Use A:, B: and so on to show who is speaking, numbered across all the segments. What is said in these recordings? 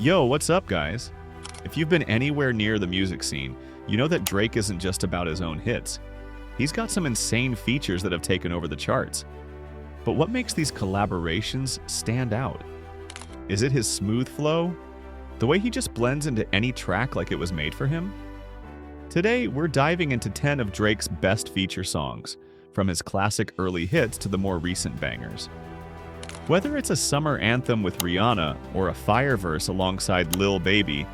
A: Yo, what's up, guys? If you've been anywhere near the music scene, you know that Drake isn't just about his own hits. He's got some insane features that have taken over the charts. But what makes these collaborations stand out? Is it his smooth flow? The way he just blends into any track like it was made for him? Today, we're diving into 10 of Drake's best feature songs, from his classic early hits to the more recent bangers. Whether it's a summer anthem with Rihanna or a fire verse alongside Lil Baby,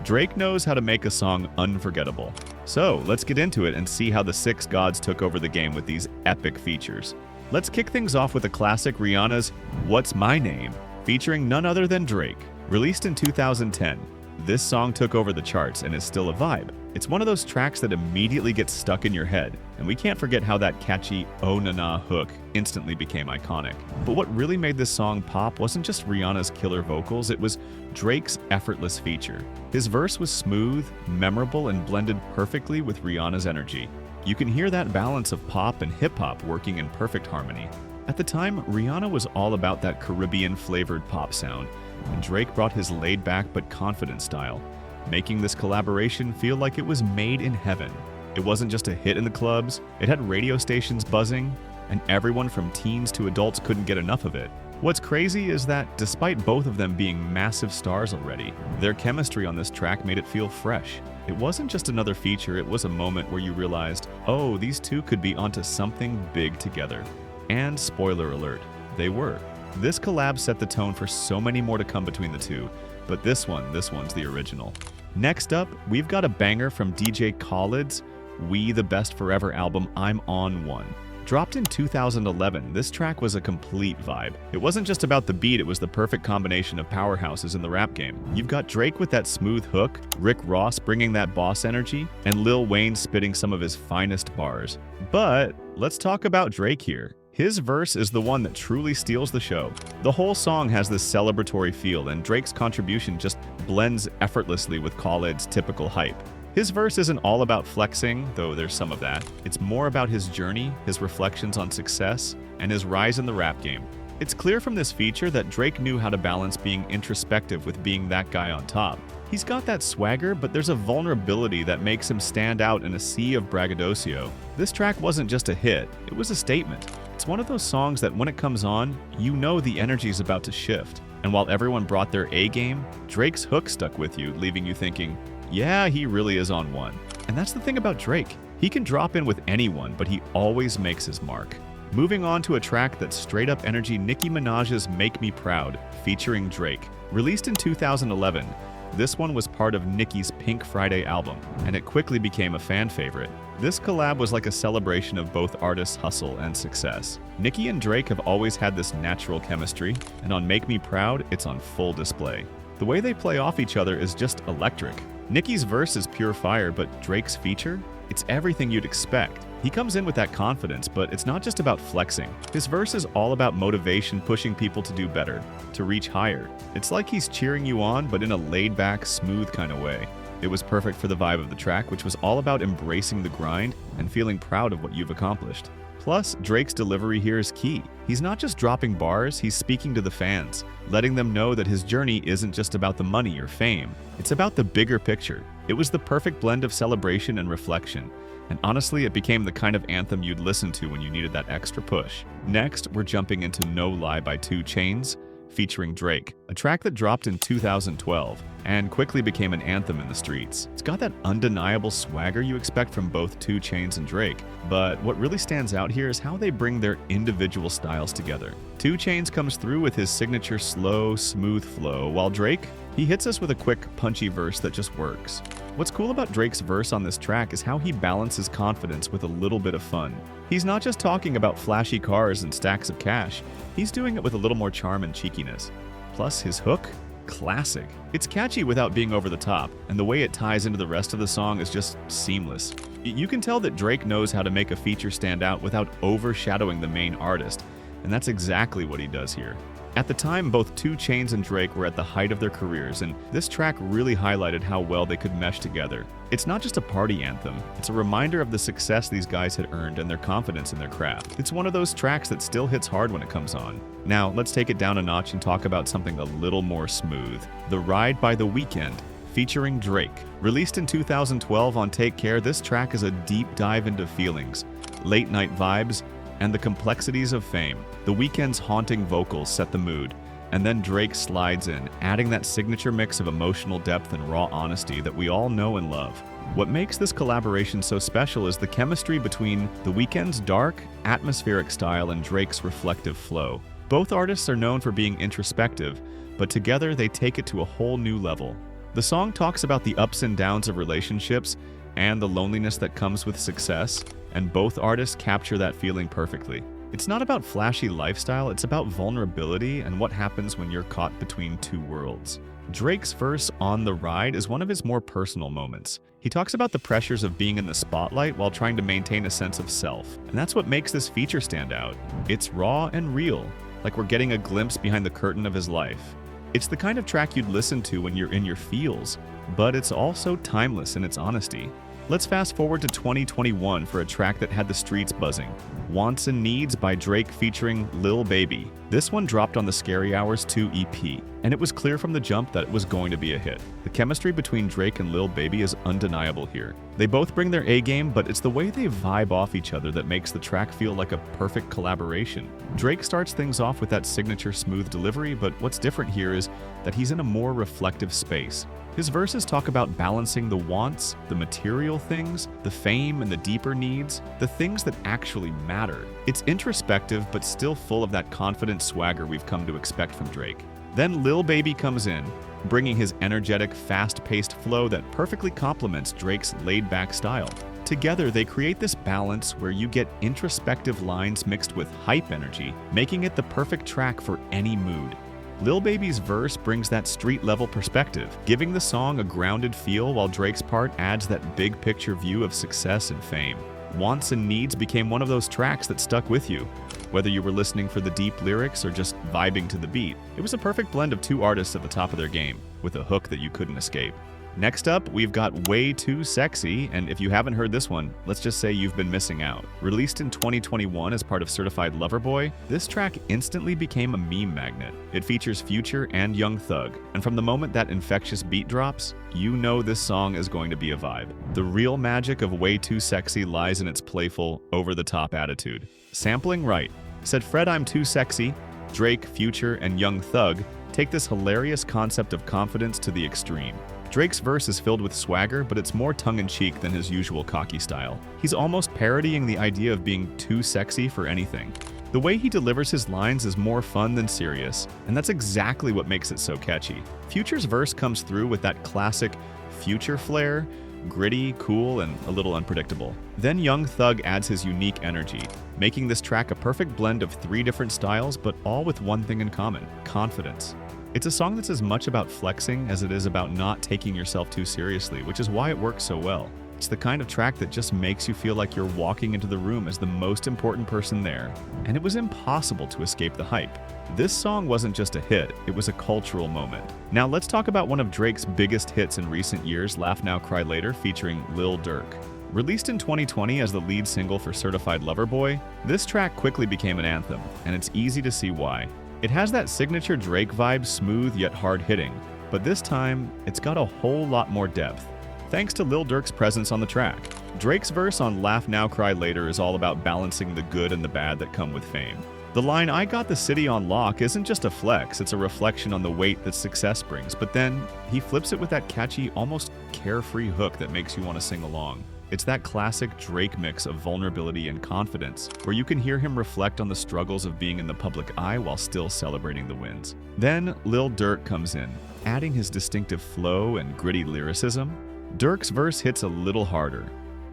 A: Drake knows how to make a song unforgettable. So let's get into it and see how the six gods took over the game with these epic features. Let's kick things off with a classic, Rihanna's What's My Name, featuring none other than Drake. Released in 2010, this song took over the charts and is still a vibe. It's one of those tracks that immediately gets stuck in your head, and we can't forget how that catchy "Oh Na Na" hook instantly became iconic. But what really made this song pop wasn't just Rihanna's killer vocals, it was Drake's effortless feature. His verse was smooth, memorable, and blended perfectly with Rihanna's energy. You can hear that balance of pop and hip-hop working in perfect harmony. At the time, Rihanna was all about that Caribbean-flavored pop sound, and Drake brought his laid-back but confident style, making this collaboration feel like it was made in heaven. It wasn't just a hit in the clubs, it had radio stations buzzing, and everyone from teens to adults couldn't get enough of it. What's crazy is that despite both of them being massive stars already, their chemistry on this track made it feel fresh. It wasn't just another feature, it was a moment where you realized, oh, these two could be onto something big together. And spoiler alert, they were. This collab set the tone for so many more to come between the two, but this one's the original. Next up, we've got a banger from DJ Collabs' We the Best Forever album, I'm On One. Dropped in 2011, this track was a complete vibe. It wasn't just about the beat, it was the perfect combination of powerhouses in the rap game. You've got Drake with that smooth hook, Rick Ross bringing that boss energy, and Lil Wayne spitting some of his finest bars. But let's talk about Drake here. His verse is the one that truly steals the show. The whole song has this celebratory feel, and Drake's contribution just blends effortlessly with Khaled's typical hype. His verse isn't all about flexing, though there's some of that. It's more about his journey, his reflections on success, and his rise in the rap game. It's clear from this feature that Drake knew how to balance being introspective with being that guy on top. He's got that swagger, but there's a vulnerability that makes him stand out in a sea of braggadocio. This track wasn't just a hit, it was a statement. It's one of those songs that when it comes on, you know the energy's about to shift. And while everyone brought their A game, Drake's hook stuck with you, leaving you thinking, yeah, he really is on one. And that's the thing about Drake. He can drop in with anyone, but he always makes his mark. Moving on to a track that's straight up energy, Nicki Minaj's Make Me Proud, featuring Drake. Released in 2011, this one was part of Nicki's Pink Friday album, and it quickly became a fan favorite. This collab was like a celebration of both artists' hustle and success. Nicki and Drake have always had this natural chemistry, and on Make Me Proud, it's on full display. The way they play off each other is just electric. Nicki's verse is pure fire, but Drake's feature? It's everything you'd expect. He comes in with that confidence, but it's not just about flexing. His verse is all about motivation, pushing people to do better, to reach higher. It's like he's cheering you on, but in a laid-back, smooth kind of way. It was perfect for the vibe of the track, which was all about embracing the grind and feeling proud of what you've accomplished. Plus, Drake's delivery here is key. He's not just dropping bars, he's speaking to the fans, letting them know that his journey isn't just about the money or fame. It's about the bigger picture. It was the perfect blend of celebration and reflection. And honestly, it became the kind of anthem you'd listen to when you needed that extra push. Next, we're jumping into No Lie by 2 Chainz, featuring Drake, a track that dropped in 2012 and quickly became an anthem in the streets. It's got that undeniable swagger you expect from both 2 Chainz and Drake, but what really stands out here is how they bring their individual styles together. 2 Chainz comes through with his signature slow, smooth flow, while Drake, he hits us with a quick, punchy verse that just works. What's cool about Drake's verse on this track is how he balances confidence with a little bit of fun. He's not just talking about flashy cars and stacks of cash, he's doing it with a little more charm and cheekiness. Plus, his hook? Classic. It's catchy without being over the top, and the way it ties into the rest of the song is just seamless. You can tell that Drake knows how to make a feature stand out without overshadowing the main artist, and that's exactly what he does here. At the time, both 2 Chainz and Drake were at the height of their careers, and this track really highlighted how well they could mesh together. It's not just a party anthem, it's a reminder of the success these guys had earned and their confidence in their craft. It's one of those tracks that still hits hard when it comes on. Now, let's take it down a notch and talk about something a little more smooth. The Ride by The Weeknd, featuring Drake. Released in 2012 on Take Care, this track is a deep dive into feelings, late-night vibes, and the complexities of fame. The Weeknd's haunting vocals set the mood, and then Drake slides in, adding that signature mix of emotional depth and raw honesty that we all know and love. What makes this collaboration so special is the chemistry between The Weeknd's dark, atmospheric style and Drake's reflective flow. Both artists are known for being introspective, but together they take it to a whole new level. The song talks about the ups and downs of relationships and the loneliness that comes with success, and both artists capture that feeling perfectly. It's not about flashy lifestyle, it's about vulnerability and what happens when you're caught between 2 worlds. Drake's verse on The Ride is one of his more personal moments. He talks about the pressures of being in the spotlight while trying to maintain a sense of self, and that's what makes this feature stand out. It's raw and real, like we're getting a glimpse behind the curtain of his life. It's the kind of track you'd listen to when you're in your feels, but it's also timeless in its honesty. Let's fast forward to 2021 for a track that had the streets buzzing. Wants and Needs by Drake featuring Lil Baby. This one dropped on the Scary Hours 2 EP, and it was clear from the jump that it was going to be a hit. The chemistry between Drake and Lil Baby is undeniable here. They both bring their A-game, but it's the way they vibe off each other that makes the track feel like a perfect collaboration. Drake starts things off with that signature smooth delivery, but what's different here is that he's in a more reflective space. His verses talk about balancing the wants, the material things, the fame and the deeper needs, the things that actually matter. It's introspective but still full of that confident swagger we've come to expect from Drake. Then Lil Baby comes in, bringing his energetic, fast-paced flow that perfectly complements Drake's laid-back style. Together, they create this balance where you get introspective lines mixed with hype energy, making it the perfect track for any mood. Lil Baby's verse brings that street-level perspective, giving the song a grounded feel while Drake's part adds that big-picture view of success and fame. Wants and Needs became one of those tracks that stuck with you. Whether you were listening for the deep lyrics or just vibing to the beat, it was a perfect blend of 2 artists at the top of their game, with a hook that you couldn't escape. Next up, we've got Way Too Sexy, and if you haven't heard this one, let's just say you've been missing out. Released in 2021 as part of Certified Lover Boy, this track instantly became a meme magnet. It features Future and Young Thug, and from the moment that infectious beat drops, you know this song is going to be a vibe. The real magic of Way Too Sexy lies in its playful, over-the-top attitude. Sampling right. Said Fred I'm Too Sexy, Drake, Future, and Young Thug take this hilarious concept of confidence to the extreme. Drake's verse is filled with swagger, but it's more tongue-in-cheek than his usual cocky style. He's almost parodying the idea of being too sexy for anything. The way he delivers his lines is more fun than serious, and that's exactly what makes it so catchy. Future's verse comes through with that classic Future flair, gritty, cool, and a little unpredictable. Then Young Thug adds his unique energy, making this track a perfect blend of 3 different styles, but all with one thing in common: confidence. It's a song that's as much about flexing as it is about not taking yourself too seriously, which is why it works so well. It's the kind of track that just makes you feel like you're walking into the room as the most important person there, and it was impossible to escape the hype. This song wasn't just a hit, it was a cultural moment. Now let's talk about one of Drake's biggest hits in recent years, Laugh Now Cry Later, featuring Lil Durk. Released in 2020 as the lead single for Certified Lover Boy, this track quickly became an anthem, and it's easy to see why. It has that signature Drake vibe, smooth yet hard-hitting, but this time, it's got a whole lot more depth, thanks to Lil Durk's presence on the track. Drake's verse on Laugh Now Cry Later is all about balancing the good and the bad that come with fame. The line, "I got the city on lock," isn't just a flex, it's a reflection on the weight that success brings, but then he flips it with that catchy, almost carefree hook that makes you want to sing along. It's that classic Drake mix of vulnerability and confidence, where you can hear him reflect on the struggles of being in the public eye while still celebrating the wins. Then Lil Durk comes in, adding his distinctive flow and gritty lyricism. Durk's verse hits a little harder,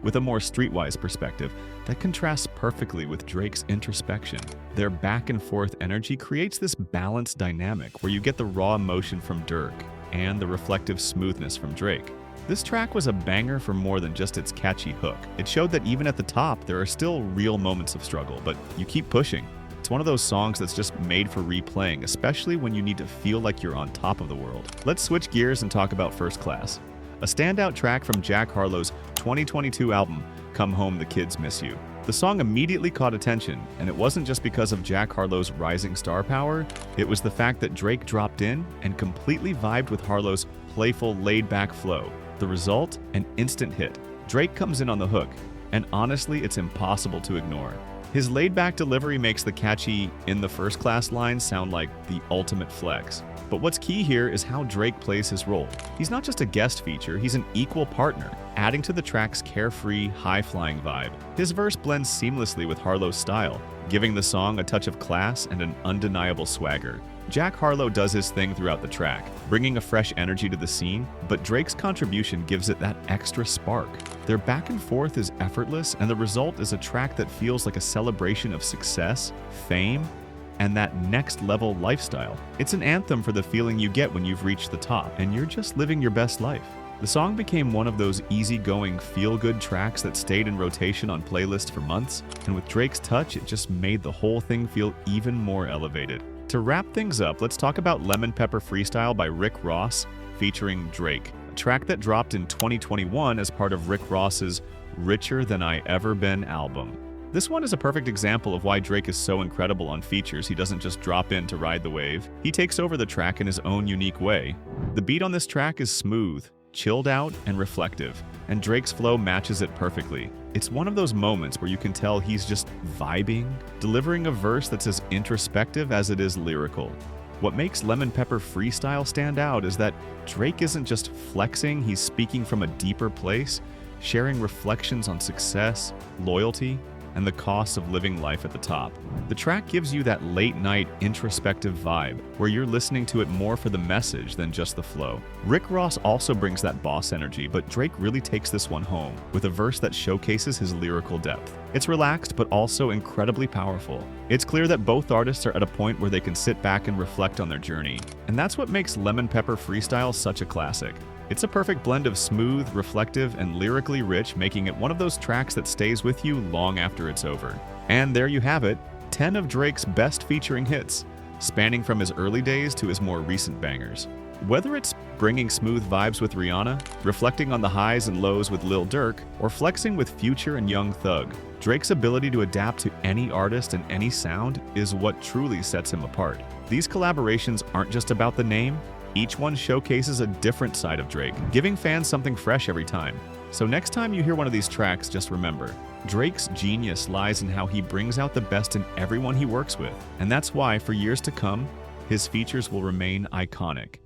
A: with a more streetwise perspective that contrasts perfectly with Drake's introspection. Their back-and-forth energy creates this balanced dynamic where you get the raw emotion from Durk and the reflective smoothness from Drake. This track was a banger for more than just its catchy hook. It showed that even at the top, there are still real moments of struggle, but you keep pushing. It's one of those songs that's just made for replaying, especially when you need to feel like you're on top of the world. Let's switch gears and talk about First Class, a standout track from Jack Harlow's 2022 album, Come Home, the Kids Miss You. The song immediately caught attention, and it wasn't just because of Jack Harlow's rising star power, it was the fact that Drake dropped in and completely vibed with Harlow's playful, laid-back flow. The result? An instant hit. Drake comes in on the hook, and honestly, it's impossible to ignore. His laid-back delivery makes the catchy "in the first class" line sound like the ultimate flex. But what's key here is how Drake plays his role. He's not just a guest feature, he's an equal partner, adding to the track's carefree, high-flying vibe. His verse blends seamlessly with Harlow's style, giving the song a touch of class and an undeniable swagger. Jack Harlow does his thing throughout the track, bringing a fresh energy to the scene, but Drake's contribution gives it that extra spark. Their back and forth is effortless, and the result is a track that feels like a celebration of success, fame, and that next-level lifestyle. It's an anthem for the feeling you get when you've reached the top, and you're just living your best life. The song became one of those easygoing, feel-good tracks that stayed in rotation on playlists for months, and with Drake's touch, it just made the whole thing feel even more elevated. To wrap things up, let's talk about Lemon Pepper Freestyle by Rick Ross featuring Drake, a track that dropped in 2021 as part of Rick Ross's Richer Than I Ever Been album. This one is a perfect example of why Drake is so incredible on features. He doesn't just drop in to ride the wave. He takes over the track in his own unique way. The beat on this track is smooth, chilled out, and reflective, and Drake's flow matches it perfectly. It's one of those moments where you can tell he's just vibing, delivering a verse that's as introspective as it is lyrical. What makes Lemon Pepper Freestyle stand out is that Drake isn't just flexing, he's speaking from a deeper place, sharing reflections on success, loyalty, and the costs of living life at the top. The track gives you that late-night introspective vibe, where you're listening to it more for the message than just the flow. Rick Ross also brings that boss energy, but Drake really takes this one home, with a verse that showcases his lyrical depth. It's relaxed, but also incredibly powerful. It's clear that both artists are at a point where they can sit back and reflect on their journey, and that's what makes Lemon Pepper Freestyle such a classic. It's a perfect blend of smooth, reflective, and lyrically rich, making it one of those tracks that stays with you long after it's over. And there you have it, 10 of Drake's best featuring hits, spanning from his early days to his more recent bangers. Whether it's bringing smooth vibes with Rihanna, reflecting on the highs and lows with Lil Durk, or flexing with Future and Young Thug, Drake's ability to adapt to any artist and any sound is what truly sets him apart. These collaborations aren't just about the name, each one showcases a different side of Drake, giving fans something fresh every time. So next time you hear one of these tracks, just remember, Drake's genius lies in how he brings out the best in everyone he works with. And that's why, for years to come, his features will remain iconic.